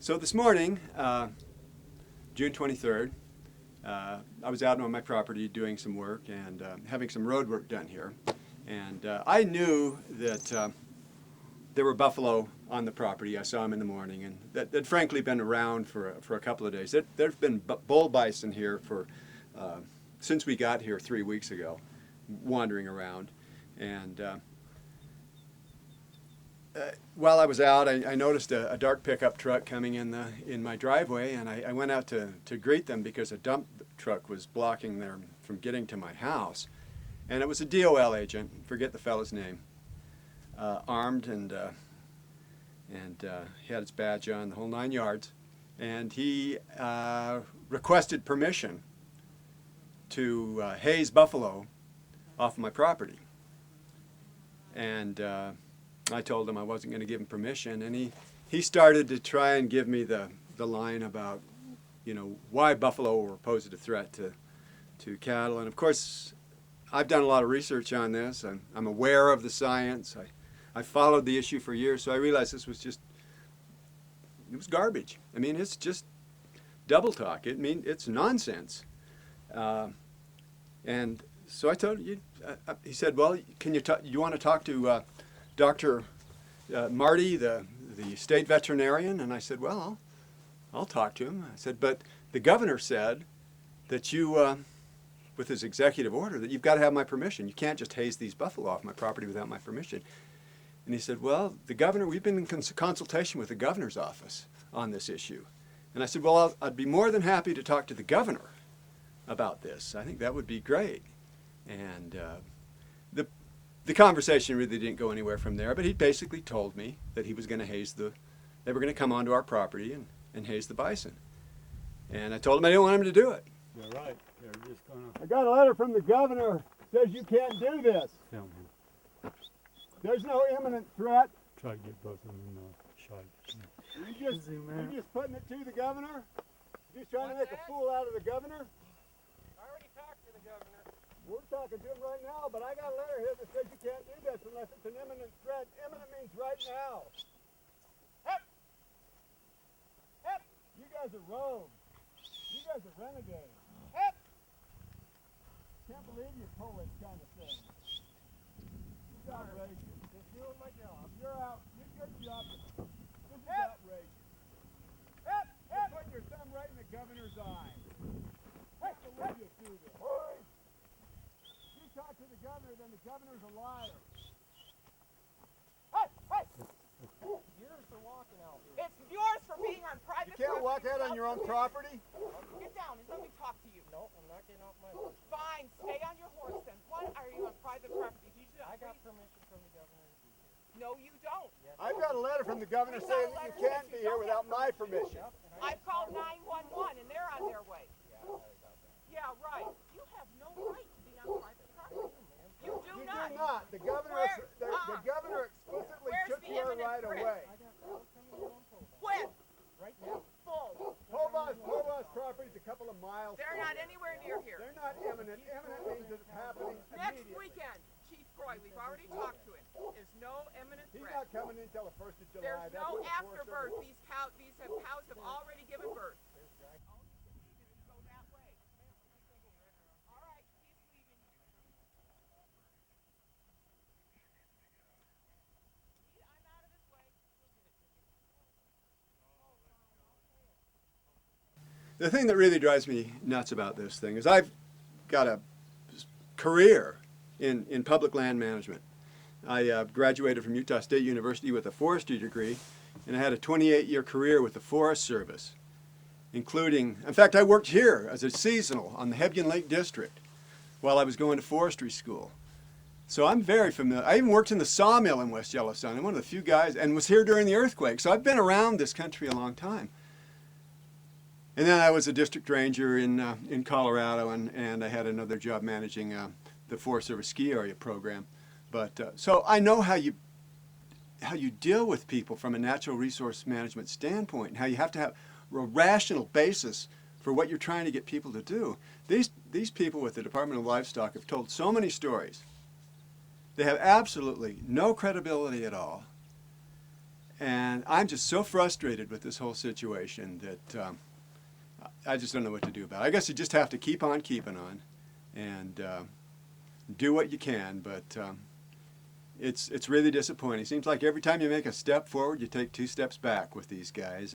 So this morning, June 23rd, I was out on my property doing some work and having some road work done here. And I knew that there were buffalo on the property. I saw them in the morning, and they'd frankly been around for a couple of days. There's been bull bison here for since we got here 3 weeks ago, wandering around. And while I was out, I noticed a dark pickup truck coming in my driveway, and I went out to greet them because a dump truck was blocking them from getting to my house. And it was a DOL agent, forget the fellow's name, armed, and he had his badge on, the whole 9 yards. And he requested permission to haze buffalo off of my property. And I told him I wasn't going to give him permission, and he started to try and give me the line about, you know, why buffalo were posed a threat to cattle. And of course, I've done a lot of research on this. I'm aware of the science. I followed the issue for years, so I realized this was it was garbage. I mean, it's just double talk. It's nonsense. And so I told you, he said, well, you want to talk to Dr. Marty, the state veterinarian? And I said, well, I'll talk to him. I said, but the governor said that you, with his executive order, that you've got to have my permission. You can't just haze these buffalo off my property without my permission. And he said, well, the governor, we've been in consultation with the governor's office on this issue. And I said, well, I'd be more than happy to talk to the governor about this. I think that would be great. And the conversation really didn't go anywhere from there, but he basically told me that he was going to they were going to come onto our property and haze the bison. And I told him I didn't want him to do it. You're right. They're just gonna. I got a letter from the governor that says you can't do this. Tell me. There's no imminent threat. Try to get both of them in the shot. You just putting it to the governor? Just trying to make a fool out of the governor? I already talked to the governor. We're talking to him right now, but I got a letter here that says you can't do this unless it's an imminent threat. Imminent means right now. Hep! Hep! You guys are rogues. You guys are renegades. Hep! Can't believe you pull this kind of thing. This is outrageous. Just doing my job. You're out. Your job. This is Hep! outrageous. Hep! You're Hep! putting your thumb right in the governor's eye. Hey! Can't believe you do this. You talk to the governor, then the governor's a liar. Hey! Hey! Yours for walking out here. It's yours for being on private property. You can't walk out on your own property? Get down and let me talk to you. No, I'm not getting off my horse. Fine, stay on your horse then. Why are you on private property? I got permission from the governor to be here. No, you don't. Yes, I've got a letter from the governor You got saying a that you letter can't that be you here don't without have my permission. permission. Yep, and I've called 911 and they're on their way. Yeah, I heard about that. Yeah, right. You have no right to be on private property. You do You not. do not. The governor, the governor explicitly Where's took the your imminent right threat? away. I got calls coming in on Pova. When? Right now. Full. Pova's property's a couple of miles. They're not anywhere near here. They're not imminent. Imminent means that it's happening Next immediately. weekend, Chief Croy, we've already talked to him. There's no imminent He's threat. not coming in until the 1st of July. There's That's no what the Forest afterbirth. Service- These cows have already given birth. Go that way. All right, keep leaving. I'm out of his way. The thing that really drives me nuts about this thing is I've got a career in public land management. I graduated from Utah State University with a forestry degree, and I had a 28-year career with the Forest Service, including, in fact, I worked here as a seasonal on the Hebgen Lake District while I was going to forestry school. So I'm very familiar. I even worked in the sawmill in West Yellowstone. I'm one of the few guys, and was here during the earthquake. So I've been around this country a long time. And then I was a district ranger in Colorado, and I had another job managing the Forest Service ski area program. But so I know how you deal with people from a natural resource management standpoint, and how you have to have a rational basis for what you're trying to get people to do. These people with the Department of Livestock have told so many stories. They have absolutely no credibility at all. And I'm just so frustrated with this whole situation that I just don't know what to do about it. I guess you just have to keep on keeping on and do what you can, but it's really disappointing. Seems like every time you make a step forward, you take 2 steps back with these guys.